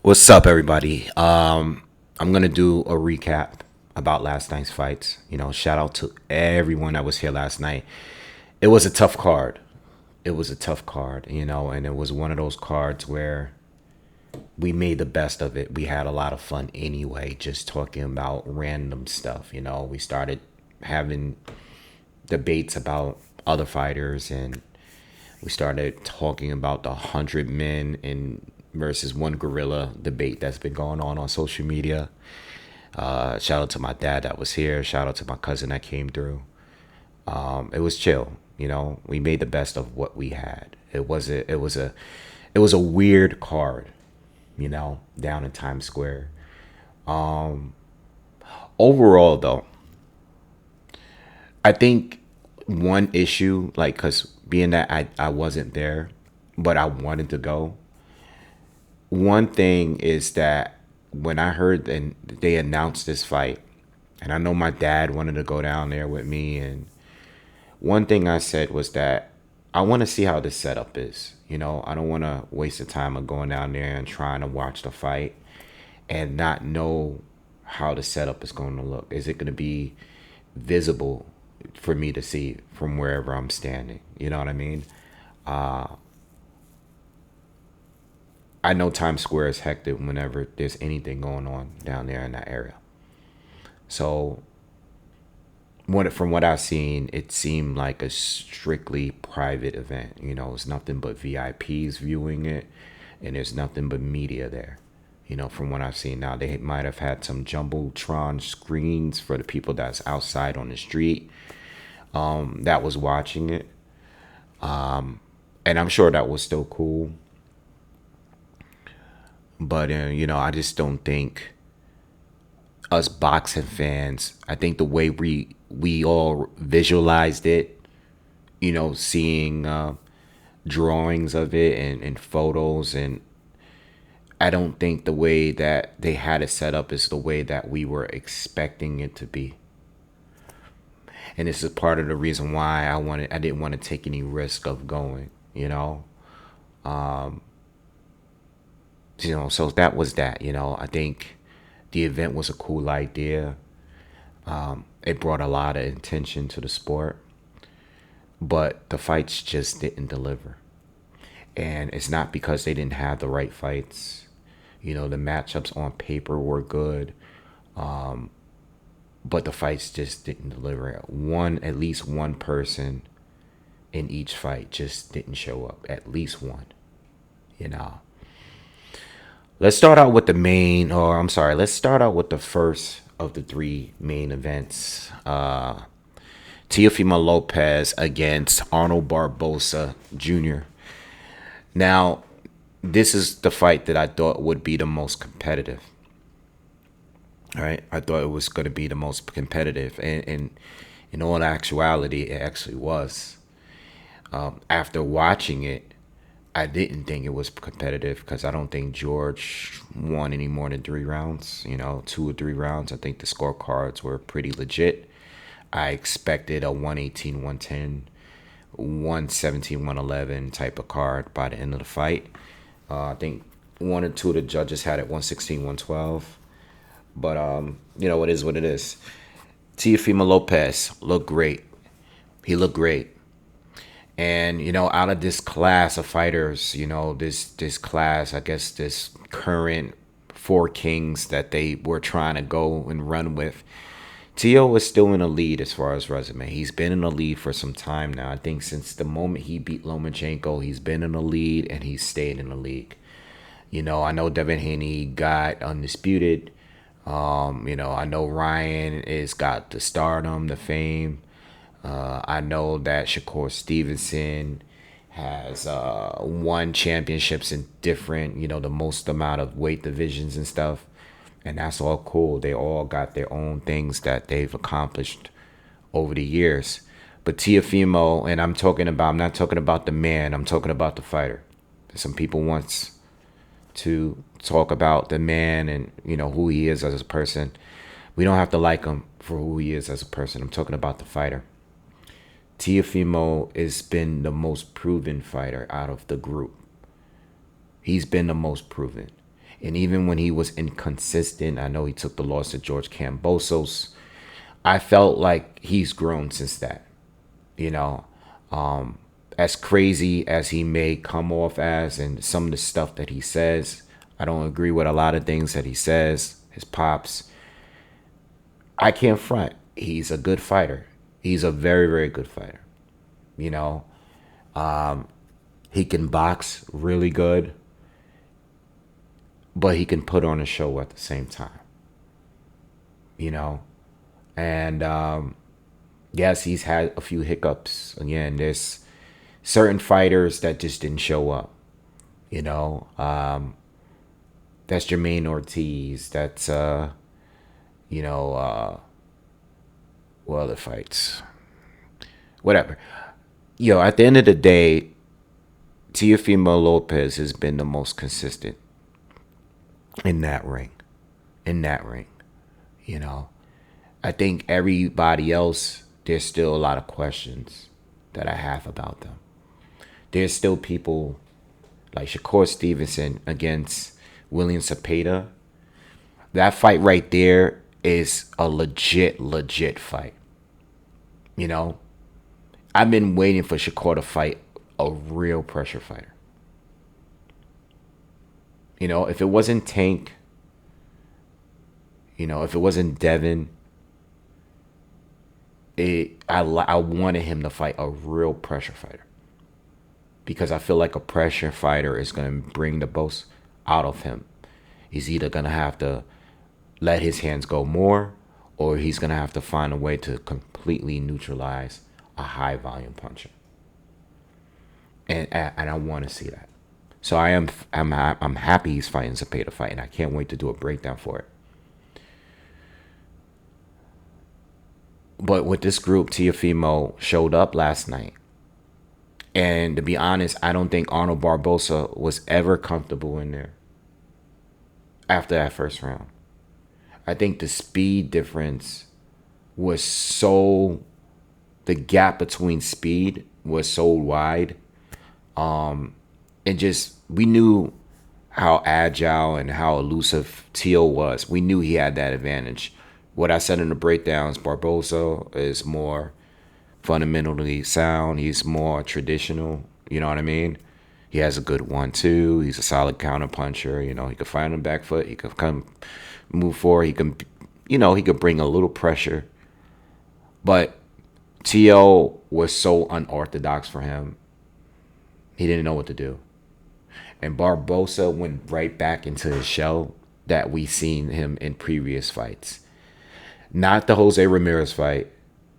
What's up, everybody? I'm gonna do a recap about last night's fights. Shout out to everyone that was here last night. It was a tough card. It was a tough card, and it was one of those cards where we made the best of it. We had a lot of fun anyway, just talking about random stuff. We started having debates about other fighters, and we started talking about the 100 men in versus one gorilla debate that's been going on social media. Shout out to my dad that was here. Shout out to my cousin that came through. It was chill. We made the best of what we had. It was a weird card. Down in Times Square. Overall, though, I think one issue, like, cause being that I wasn't there, but I wanted to go. One thing is that when I heard and they announced this fight, and I know my dad wanted to go down there with me, and one thing I said was that I want to see how this setup is. I don't want to waste the time of going down there and trying to watch the fight and not know how the setup is going to look. Is it going to be visible for me to see from wherever I'm standing? You know what I mean? I know Times Square is hectic whenever there's anything going on down there in that area. So, from what I've seen, it seemed like a strictly private event. It's nothing but VIPs viewing it, and there's nothing but media there. From what I've seen now, they might have had some jumbotron screens for the people that's outside on the street that was watching it, and I'm sure that was still cool. But I just don't think us boxing fans. I think the way we all visualized it, seeing drawings of it and photos, and I don't think the way that they had it set up is the way that we were expecting it to be. And this is part of the reason why I didn't want to take any risk of going. So that was that. I think the event was a cool idea. It brought a lot of attention to the sport, but the fights just didn't deliver. And it's not because they didn't have the right fights. The matchups on paper were good, but the fights just didn't deliver. At least one person in each fight just didn't show up. At least one. You know. Let's start out with let's start out with the first of the three main events. Teofimo Lopez against Arnold Barbosa Jr. Now, this is the fight that I thought would be the most competitive. All right, I thought it was going to be the most competitive, and in all actuality, it actually was. After watching it, I didn't think it was competitive because I don't think George won any more than 3 rounds. 2 or 3 rounds. I think the scorecards were pretty legit. I expected a 118, 110, 117, 111 type of card by the end of the fight. I think one or two of the judges had it 116, 112. But, it is what it is. Teofimo Lopez looked great. He looked great. And, out of this class of fighters, this class, I guess this current four kings that they were trying to go and run with, Tio is still in the lead as far as resume. He's been in the lead for some time now. I think since the moment he beat Lomachenko, he's been in the lead and he's stayed in the league. I know Devin Haney got undisputed. I know Ryan is got the stardom, the fame. I know that Shakur Stevenson has won championships in different, the most amount of weight divisions and stuff. And that's all cool. They all got their own things that they've accomplished over the years. But Teofimo, and I'm not talking about the man, I'm talking about the fighter. Some people want to talk about the man and, who he is as a person. We don't have to like him for who he is as a person. I'm talking about the fighter. Teofimo has been the most proven fighter out of the group. He's been the most proven. And even when he was inconsistent, I know he took the loss to George Kambosos. I felt like he's grown since that. You know, as crazy as he may come off as, and some of the stuff that he says, I don't agree with a lot of things that he says. His pops, I can't front. He's a good fighter. He's a very, very good fighter. You know, he can box really good, but he can put on a show at the same time. You know, and yes, he's had a few hiccups. Again, there's certain fighters that just didn't show up. You know, that's Jermaine Ortiz. That's you know, what other fights? Whatever. Yo, at the end of the day, Teofimo Lopez has been the most consistent in that ring. In that ring. You know, I think everybody else, there's still a lot of questions that I have about them. There's still people like Shakur Stevenson against William Cepeda. That fight right there is a legit fight. You know, I've been waiting for Shakur to fight a real pressure fighter. You know, if it wasn't Tank, you know, if it wasn't Devin, I wanted him to fight a real pressure fighter. Because I feel like a pressure fighter is going to bring the most out of him. He's either going to have to let his hands go more, or he's going to have to find a way to completely neutralize a high volume puncher. And I want to see that. So I'm happy he's fighting Cepeda fight, and I can't wait to do a breakdown for it. But with this group, Teofimo showed up last night. And to be honest, I don't think Arnold Barbosa was ever comfortable in there after that first round. I think the speed difference was so, the gap between speed was so wide. And just, we knew how agile and how elusive Teo was. We knew he had that advantage. What I said in the breakdowns, Barbosa is more fundamentally sound. He's more traditional. You know what I mean? He has a good 1-2. He's a solid counter puncher. You know, he could fight on the back foot. He could come move forward. He can, you know, he could bring a little pressure. But Teo was so unorthodox for him. He didn't know what to do. And Barbosa went right back into his shell that we seen him in previous fights. Not the Jose Ramirez fight.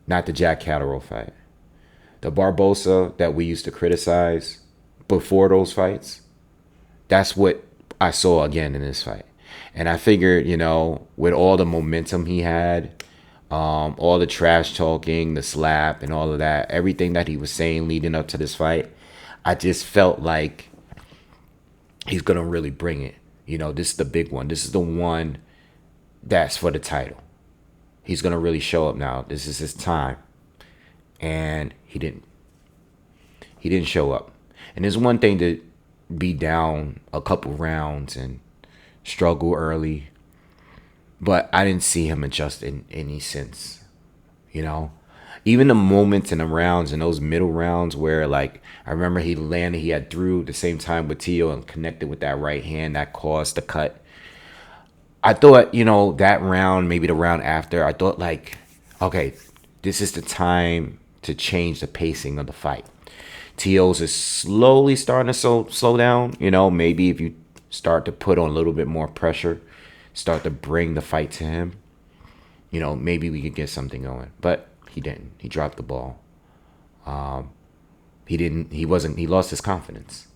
Not the Jack Catterall fight. The Barbosa that we used to criticize before those fights, that's what I saw again in this fight. And I figured, you know, with all the momentum he had, all the trash talking, the slap and all of that, everything that he was saying leading up to this fight, I just felt like he's going to really bring it. You know, this is the big one. This is the one that's for the title. He's going to really show up now. This is his time. And he didn't. He didn't show up. And it's one thing to be down a couple rounds and struggle early. But I didn't see him adjust in any sense. You know? Even the moments in the rounds, in those middle rounds where, like, I remember he landed, he had threw at the same time with Teo and connected with that right hand that caused the cut. I thought, you know, that round, maybe the round after, I thought, like, okay, this is the time to change the pacing of the fight. Teo's is slowly starting to slow down. You know, maybe if you start to put on a little bit more pressure, start to bring the fight to him, you know, maybe we could get something going. But he didn't. He dropped the ball. He lost his confidence.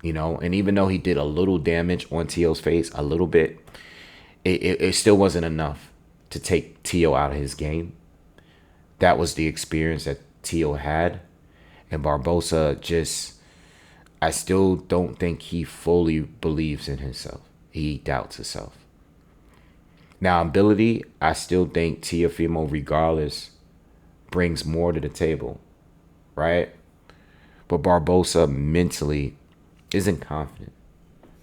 You know, and even though he did a little damage on Teo's face, a little bit, it still wasn't enough to take Teo out of his game. That was the experience that Teo had. And Barbosa just, I still don't think he fully believes in himself. He doubts himself. Now, ability, I still think Teofimo, regardless, brings more to the table, right? But Barbosa mentally isn't confident.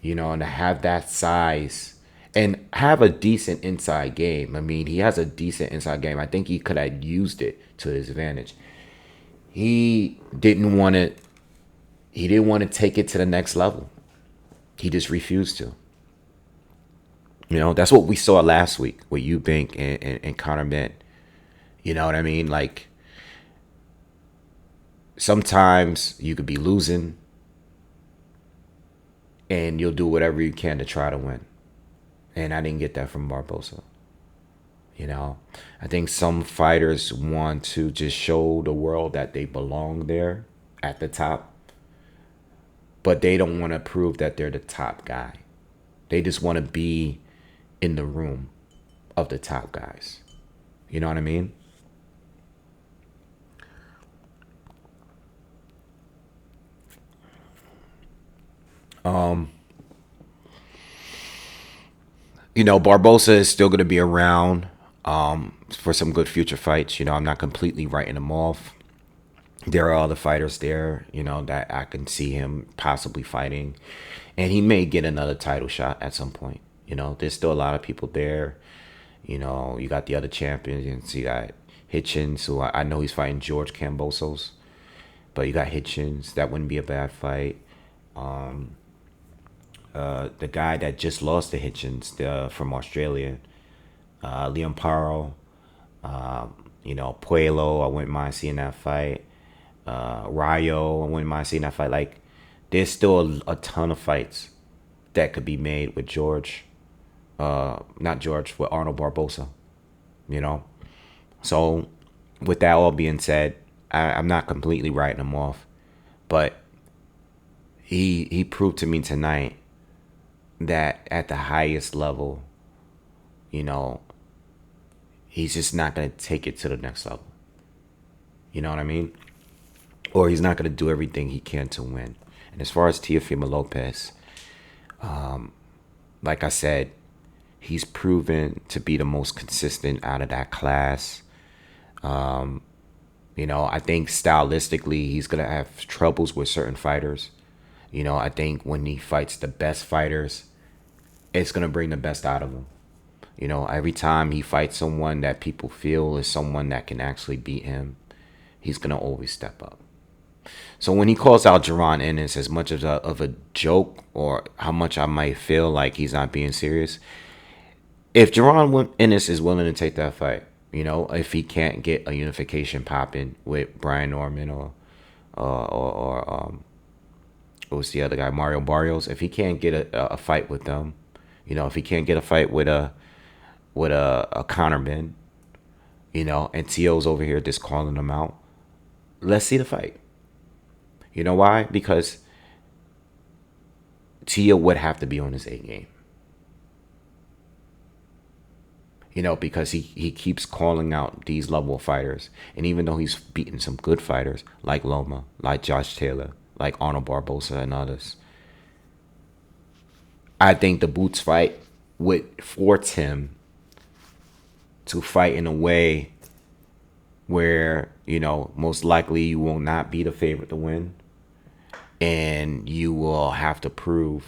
And to have that size and have a decent inside game. I mean, he has a decent inside game. I think he could have used it to his advantage. He didn't want to. He didn't want to take it to the next level. He just refused to. That's what we saw last week with Eubank and Connor Bent. You know what I mean? Like, sometimes you could be losing and you'll do whatever you can to try to win. And I didn't get that from Barbosa. I think some fighters want to just show the world that they belong there at the top, but they don't want to prove that they're the top guy. They just want to be in the room of the top guys. You know what I mean? Barbosa is still going to be around for some good future fights. I'm not completely writing him off. There are other fighters there, that I can see him possibly fighting. And he may get another title shot at some point. There's still a lot of people there. You got the other champions. You got Hitchens, who I know he's fighting George Kambosos. But you got Hitchens. That wouldn't be a bad fight. The guy that just lost to Hitchens from Australia, Liam Paro, Puelo, I wouldn't mind seeing that fight. Rayo, I wouldn't mind seeing that fight. Like, there's still a ton of fights that could be made with with Arnold Barbosa, So, with that all being said, I'm not completely writing him off, but he proved to me tonight that at the highest level, he's just not going to take it to the next level. You know what I mean? Or he's not going to do everything he can to win. And as far as Teofimo Lopez, like I said, he's proven to be the most consistent out of that class. I think stylistically he's going to have troubles with certain fighters. I think when he fights the best fighters, it's going to bring the best out of him. Every time he fights someone that people feel is someone that can actually beat him, he's going to always step up. So when he calls out Jaron Ennis, as much of a joke or how much I might feel like he's not being serious, if Jaron Ennis is willing to take that fight, if he can't get a unification popping with Brian Norman or what's the other guy, Mario Barrios, if he can't get a fight with them, if he can't get a fight with a Conor Ben, and T.O.'s over here just calling him out, let's see the fight. You know why? Because Tia would have to be on his A game. Because he keeps calling out these level of fighters. And even though he's beaten some good fighters, like Loma, like Josh Taylor, like Arnold Barbosa and others, I think the Boots fight would force him to fight in a way where, most likely you will not be the favorite to win. And you will have to prove,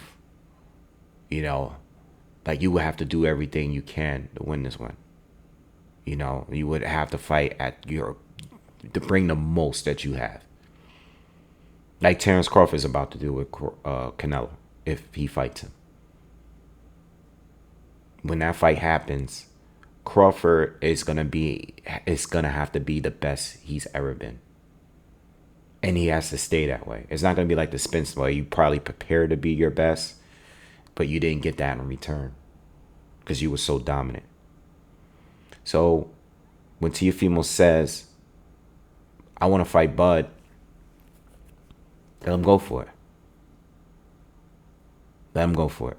like you will have to do everything you can to win this one. You would have to fight to bring the most that you have. Like Terrence Crawford is about to do with Canelo if he fights him. When that fight happens, Crawford is gonna have to be the best he's ever been. And he has to stay that way. It's not going to be like the Spence way. You probably prepared to be your best, but you didn't get that in return because you were so dominant. So when Teofimo says, I want to fight Bud, let him go for it. Let him go for it.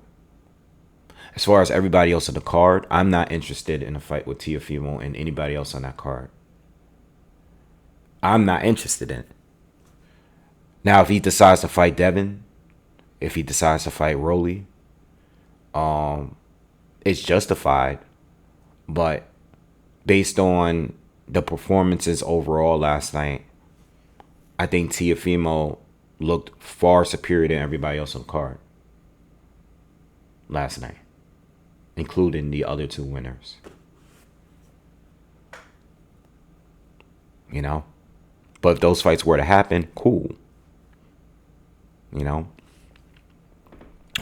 As far as everybody else on the card, I'm not interested in a fight with Teofimo and anybody else on that card. I'm not interested in it. Now, if he decides to fight Devin, if he decides to fight Rolly, it's justified. But based on the performances overall last night, I think Teofimo looked far superior than everybody else on the card. last night, including the other two winners. You know? But if those fights were to happen, cool. You know?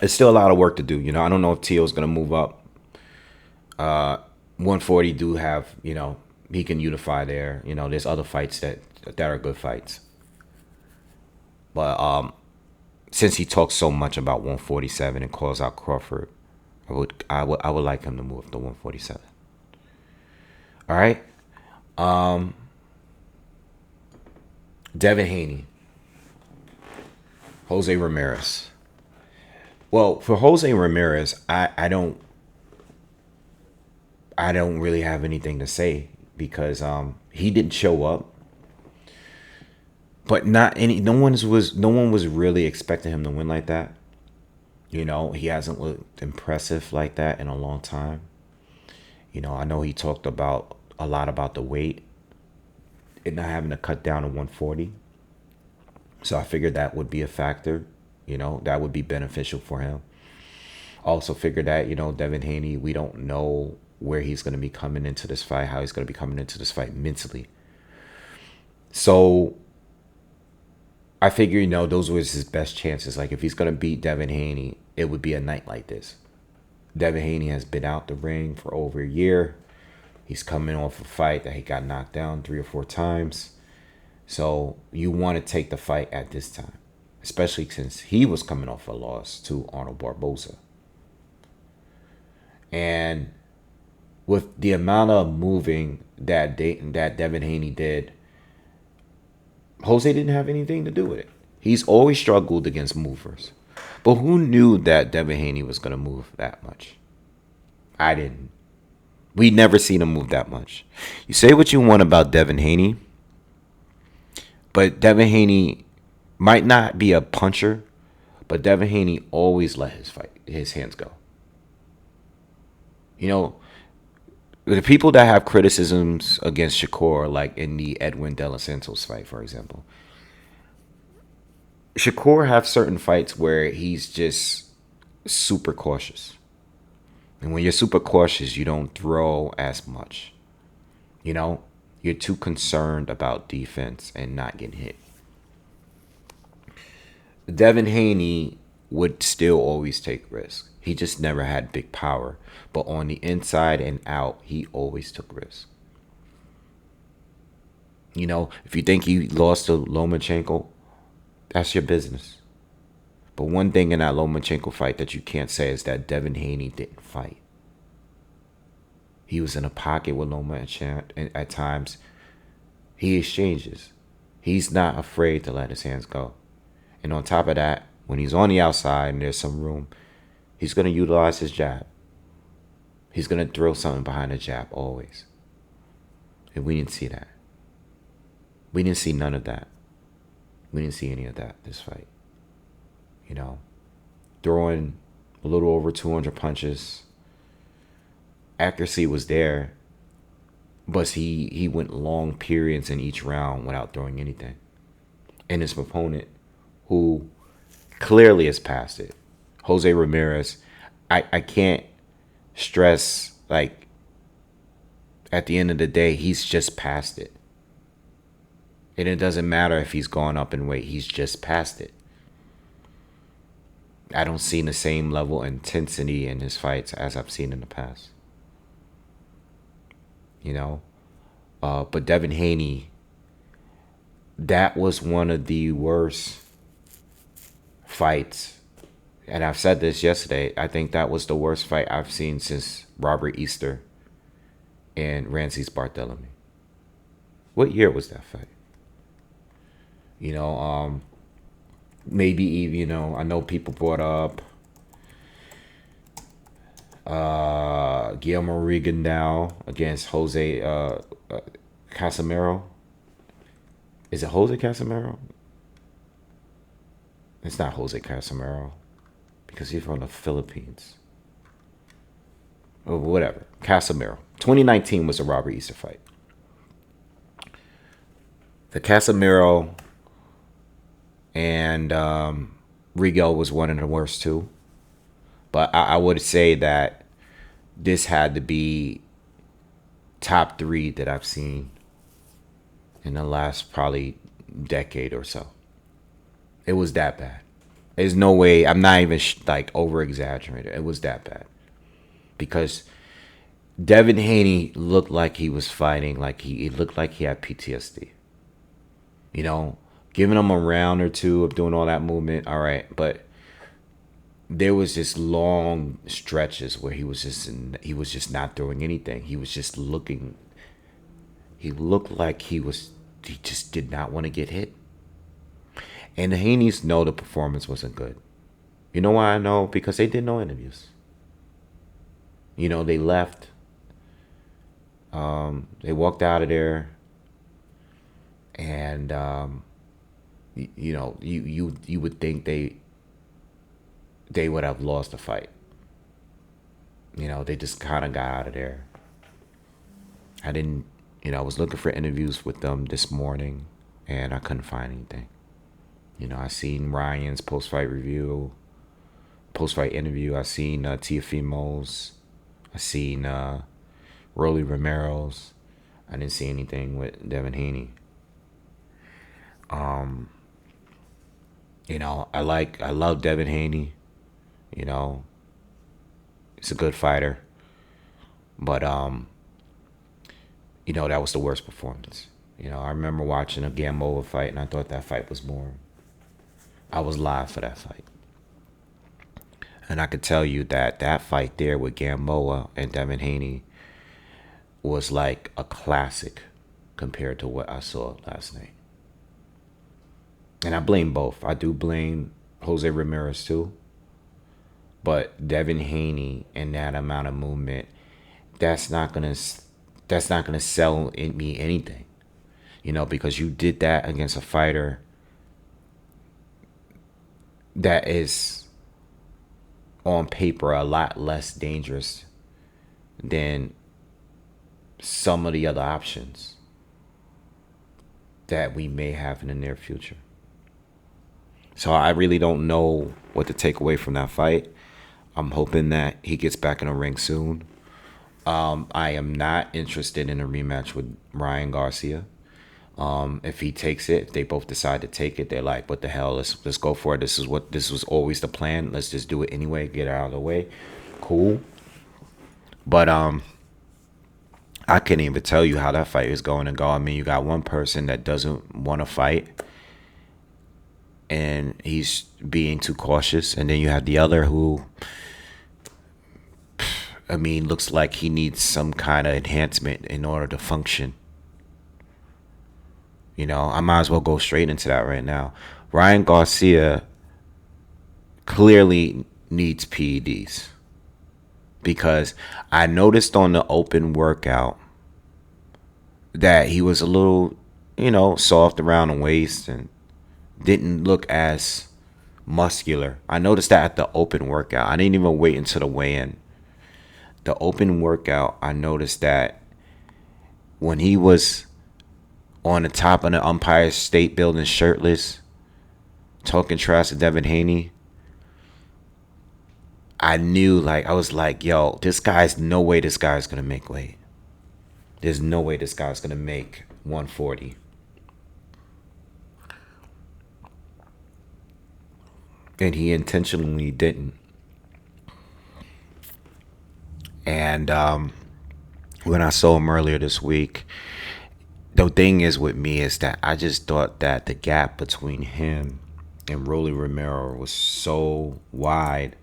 It's still a lot of work to do. You know, I don't know if Teal's going to move up. 140 do have, you know, he can unify there. You know, there's other fights that are good fights. But since he talks so much about 147 and calls out Crawford, I would like him to move up to 147. All right. Devin Haney, Jose Ramirez. Well, for Jose Ramirez, I don't really have anything to say because he didn't show up. But no one was really expecting him to win like that. You know, he hasn't looked impressive like that in a long time. You know, I know he talked a lot about the weight and not having to cut down to 140. So I figured that would be a factor. You know, that would be beneficial for him. Also figured that, you know, Devin Haney, we don't know where he's going to be coming into this fight, how he's going to be coming into this fight mentally. So I figure, you know, those were his best chances. Like, if he's going to beat Devin Haney, it would be a night like this. Devin Haney has been out the ring for over a year. He's coming off a fight that he got knocked down 3 or 4 times. So you want to take the fight at this time, especially since he was coming off a loss to Arnold Barbosa. And with the amount of moving that Devin Haney did, Jose didn't have anything to do with it. He's always struggled against movers. But who knew that Devin Haney was going to move that much? I didn't. We never seen him move that much. You say what you want about Devin Haney, but Devin Haney might not be a puncher, but Devin Haney always let his hands go. You know, the people that have criticisms against Shakur, like in the Edwin De Los Santos fight, for example, Shakur have certain fights where he's just super cautious. And when you're super cautious, you don't throw as much. You know, you're too concerned about defense and not getting hit. Devin Haney would still always take risks. He just never had big power. But on the inside and out, he always took risks. You know, if you think he lost to Lomachenko, that's your business. But one thing in that Lomachenko fight that you can't say is that Devin Haney didn't fight. He was in a pocket with Lomachenko, and at times he exchanges. He's not afraid to let his hands go. And on top of that, when he's on the outside and there's some room, he's going to utilize his jab. He's going to throw something behind the jab always. And we didn't see that. We didn't see none of that. We didn't see any of that this fight. You know, throwing a little over 200 punches. Accuracy was there, but he went long periods in each round without throwing anything. And his opponent, who clearly has passed it, Jose Ramirez, I can't stress, like, at the end of the day, he's just past it. And it doesn't matter if he's gone up in weight, he's just past it. I don't see the same level of intensity in his fights as I've seen in the past. You know? But Devin Haney, that was one of the worst fights. And I've said this yesterday. I think that was the worst fight I've seen since Robert Easter and Rances Barthélemy. What year was that fight? You know, maybe even, you know, I know people brought up Guillermo Rigondeaux against Jose Casimero. Is it Jose Casimero? It's not Jose Casimero because he's from the Philippines. Or whatever. Casimero. 2019 was a Robert Easter fight. The Casimero and Rigo was one of the worst too. But I would say that this had to be top three that I've seen in the last probably decade or so. It was that bad. There's no way. I'm not even like over exaggerating. It was that bad because Devin Haney looked like he was fighting. Like he it looked like he had PTSD. You know, giving him a round or two of doing all that movement. All right, but there was just long stretches where he was just not throwing anything. He was just looking. He looked like he just did not want to get hit. And the Haney's know the performance wasn't good. You know why I know? Because they did no interviews. You know, they left. They walked out of there, and you know, you would think they would have lost the fight. You know, they just kind of got out of there. I didn't, you know, I was looking for interviews with them this morning, and I couldn't find anything. You know, I seen Ryan's post-fight interview. I seen Tiafimo's. I seen Rolly Romero's. I didn't see anything with Devin Haney. You know, I love Devin Haney. You know, he's a good fighter. But you know, that was the worst performance. You know, I remember watching a Gamboa fight, and I thought that fight was boring. I was live for that fight. And I could tell you that that fight there with Gamboa and Devin Haney was like a classic compared to what I saw last night. And I blame both. I do blame Jose Ramirez too. But Devin Haney and that amount of movement, that's not gonna sell me anything. You know, because you did that against a fighter that is on paper a lot less dangerous than some of the other options that we may have in the near future. So I really don't know what to take away from that fight. I'm hoping that he gets back in the ring soon. I am not interested in a rematch with Ryan Garcia. If he takes it, if they both decide to take it, they're like, "What the hell? Let's go for it. This was always the plan. Let's just do it anyway. Get it out of the way." Cool. But I can't even tell you how that fight is going to go. I mean, you got one person that doesn't want to fight, and he's being too cautious, and then you have the other who, I mean, looks like he needs some kind of enhancement in order to function. You know, I might as well go straight into that right now. Ryan Garcia clearly needs PEDs because I noticed on the open workout that he was a little, you know, soft around the waist and didn't look as muscular. I noticed that at the open workout. I didn't even wait until the weigh-in. The open workout, I noticed that when he was on the top of the Empire State Building shirtless, talking trash to Devin Haney, I knew, like, I was like, yo, no way this guy's going to make weight. There's no way this guy's going to make 140. And he intentionally didn't. And when I saw him earlier this week, the thing is with me is that I just thought that the gap between him and Rolly Romero was so wide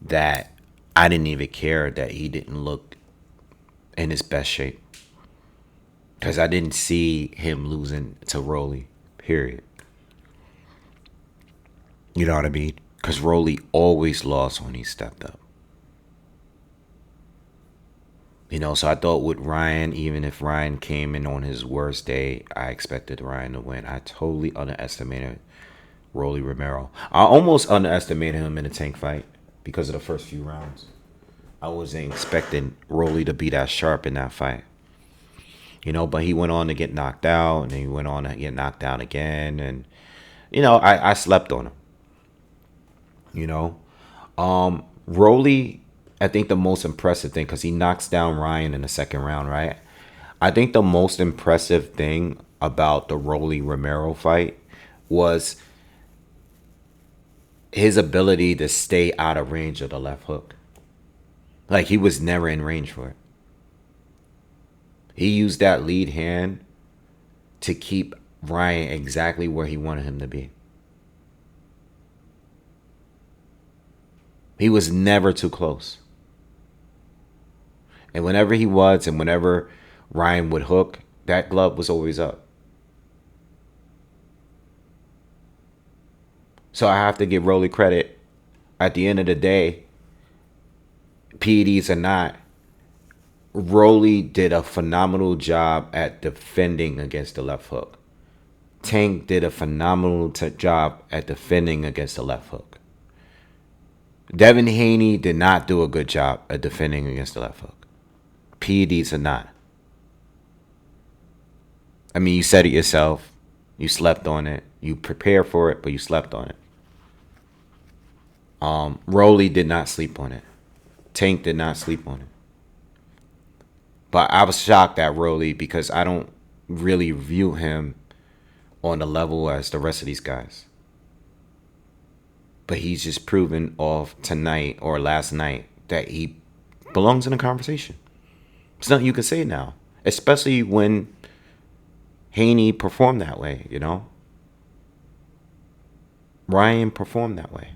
that I didn't even care that he didn't look in his best shape. Because I didn't see him losing to Rolly, period. You know what I mean? Because Rolly always lost when he stepped up. You know, so I thought with Ryan, even if Ryan came in on his worst day, I expected Ryan to win. I totally underestimated Rolly Romero. I almost underestimated him in the tank fight because of the first few rounds. I wasn't expecting Rolly to be that sharp in that fight. You know, but he went on to get knocked out, and then he went on to get knocked down again. And, you know, I slept on him. You know, Rolly, I think the most impressive thing, because he knocks down Ryan in the second round, right? I think the most impressive thing about the Rolly Romero fight was his ability to stay out of range of the left hook. Like, he was never in range for it. He used that lead hand to keep Ryan exactly where he wanted him to be. He was never too close. And whenever he was, and whenever Ryan would hook, that glove was always up. So I have to give Rolly credit. At the end of the day, PEDs or not, Rolly did a phenomenal job at defending against the left hook. Tank did a phenomenal job at defending against the left hook. Devin Haney did not do a good job at defending against the left hook. PEDs or not. I mean, you said it yourself. You slept on it. You prepared for it, but you slept on it. Rolly did not sleep on it. Tank did not sleep on it. But I was shocked at Rolly because I don't really view him on the level as the rest of these guys. But he's just proven off tonight or last night that he belongs in a conversation. It's nothing you can say now, especially when Haney performed that way, you know? Ryan performed that way.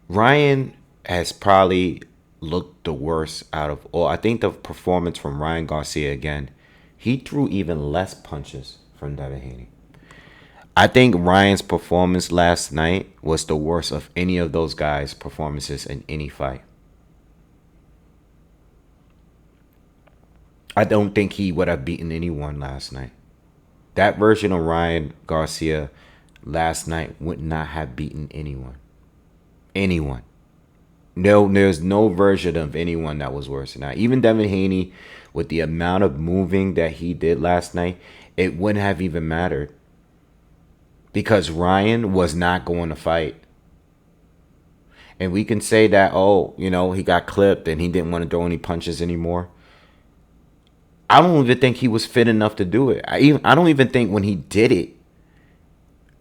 Ryan has probably looked the worst out of all. I think the performance from Ryan Garcia again, he threw even less punches from Devin Haney. I think Ryan's performance last night was the worst of any of those guys' performances in any fight. I don't think he would have beaten anyone last night. That version of Ryan Garcia last night would not have beaten anyone. Anyone. No, there's no version of anyone that was worse than that. Even Devin Haney, with the amount of moving that he did last night, it wouldn't have even mattered. Because Ryan was not going to fight. And we can say that, oh, you know, he got clipped and he didn't want to throw any punches anymore. I don't even think he was fit enough to do it. I don't even think when he did it,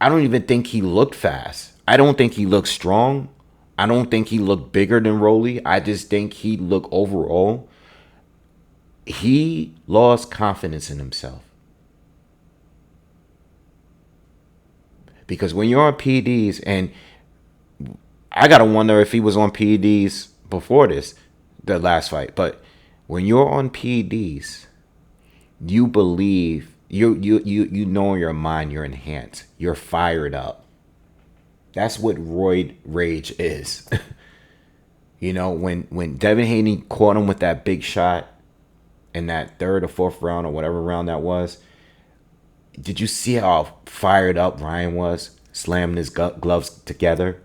I don't even think he looked fast. I don't think he looked strong. I don't think he looked bigger than Rolly. I just think he looked overall. He lost confidence in himself. Because when you're on PEDs, and I got to wonder if he was on PEDs before this, the last fight. But when you're on PEDs, you believe, you know in your mind you're enhanced. You're fired up. That's what roid rage is. You know, when Devin Haney caught him with that big shot in that third or fourth round or whatever round that was, did you see how fired up Ryan was, slamming his gloves together?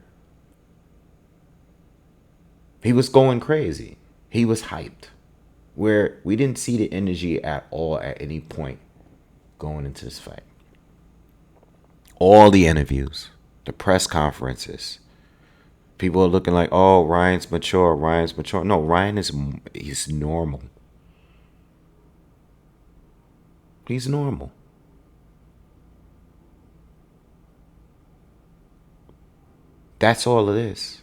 He was going crazy. He was hyped. Where we didn't see the energy at all at any point going into this fight. All the interviews, the press conferences, people are looking like, oh, Ryan's mature. No, he's normal. He's normal. That's all it is.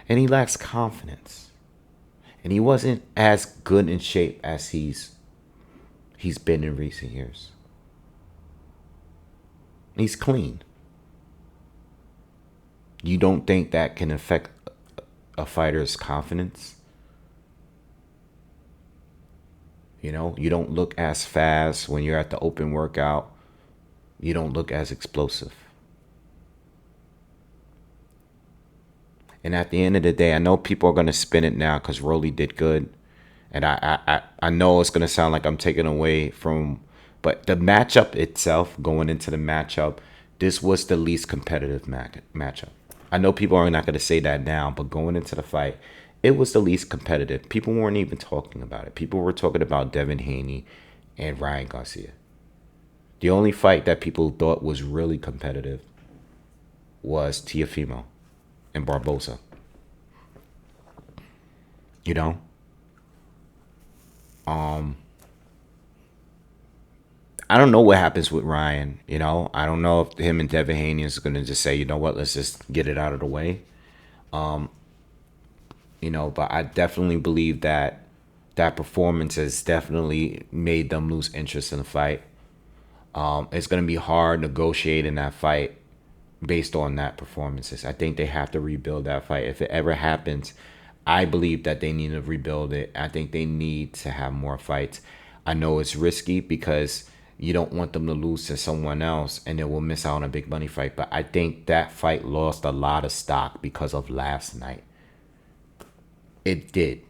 And he lacks confidence. And he wasn't as good in shape as he's been in recent years. He's clean. You don't think that can affect a fighter's confidence? You know, you don't look as fast when you're at the open workout. You don't look as explosive. And at the end of the day, I know people are going to spin it now because Rolly did good. And I know it's going to sound like I'm taking away from... But the matchup itself, going into the matchup, this was the least competitive matchup. I know people are not going to say that now, but going into the fight, it was the least competitive. People weren't even talking about it. People were talking about Devin Haney and Ryan Garcia. The only fight that people thought was really competitive was Tiafimo and Barbosa. You know, I don't know what happens with Ryan. You know, I don't know if him and Devin Haney is going to just say, you know what, let's just get it out of the way. You know, but I definitely believe that that performance has definitely made them lose interest in the fight. It's going to be hard negotiating that fight based on that performances. I think they have to rebuild that fight. If it ever happens, I believe that they need to rebuild it. I think they need to have more fights. I know it's risky because you don't want them to lose to someone else and then we'll miss out on a big money fight. But I think that fight lost a lot of stock because of last night. It did.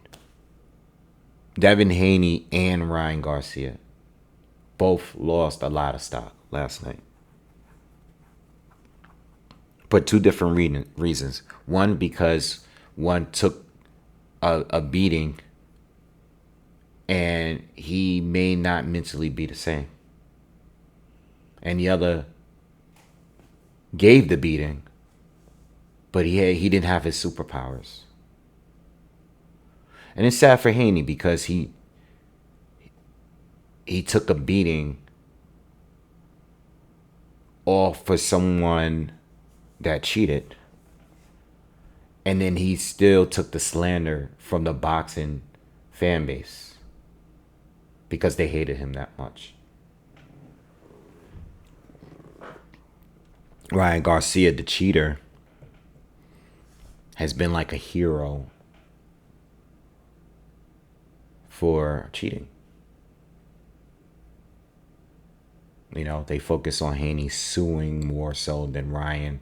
Devin Haney and Ryan Garcia both lost a lot of stock last night. But two different reasons. One, because one took a beating and he may not mentally be the same. And the other gave the beating, but he didn't have his superpowers. And it's sad for Haney because he took a beating off for someone that cheated. And then he still took the slander from the boxing fan base because they hated him that much. Ryan Garcia, the cheater, has been like a hero for cheating. You know, they focus on Haney suing more so than Ryan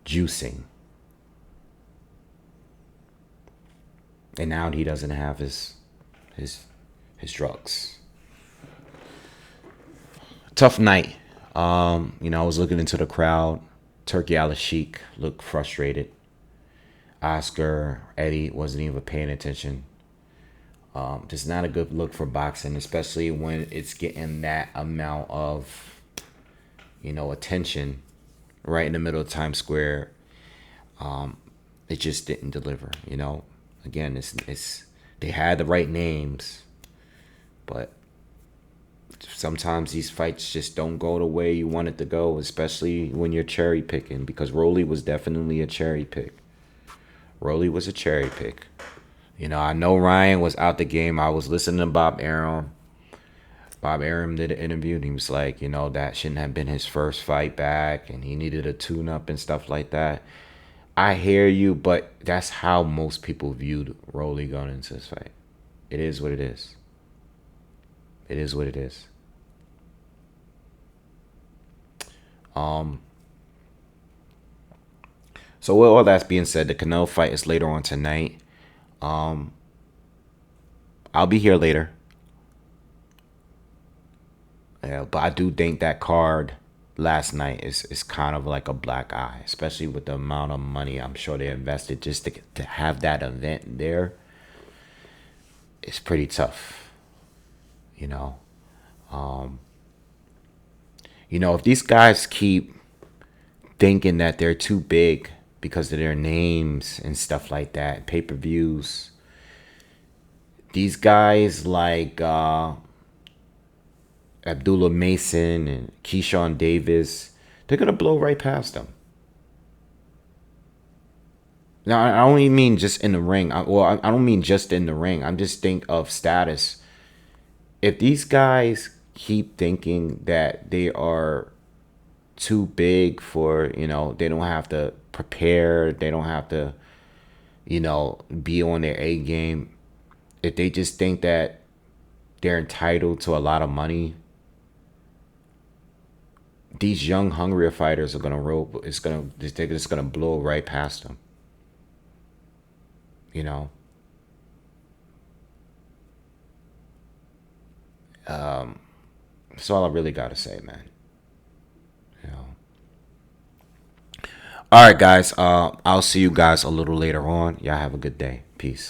juicing. And now he doesn't have his drugs. Tough night. You know, I was looking into the crowd. Turkey Al-Sheikh looked frustrated. Oscar, Eddie wasn't even paying attention. Just not a good look for boxing, especially when it's getting that amount of, you know, attention right in the middle of Times Square. It just didn't deliver, you know. Again, it's they had the right names, but sometimes these fights just don't go the way you want it to go, especially when you're cherry picking, because Rolly was definitely a cherry pick. Rolly was a cherry pick. You know, I know Ryan was out the game. I was listening to Bob Arum. Bob Arum did an interview, and he was like, you know, that shouldn't have been his first fight back, and he needed a tune-up and stuff like that. I hear you, but that's how most people viewed Rolly going into this fight. It is what it is. It is what it is. So with all that being said, the Canelo fight is later on tonight. I'll be here later. Yeah, but I do think that card last night is kind of like a black eye, especially with the amount of money I'm sure they invested just to have that event there. It's pretty tough, you know. You know, if these guys keep thinking that they're too big because of their names and stuff like that, pay-per-views, these guys like Abdullah Mason and Keyshawn Davis, they're going to blow right past them. Now, I don't even mean just in the ring. I don't mean just in the ring. I'm just think of status. If these guys keep thinking that they are too big for, you know, they don't have to prepare, they don't have to, you know, be on their A game. If they just think that they're entitled to a lot of money, these young, hungrier fighters are gonna roll. They're just gonna blow right past them. You know. That's all I really gotta say, man. You know. All right, guys. I'll see you guys a little later on. Y'all have a good day. Peace.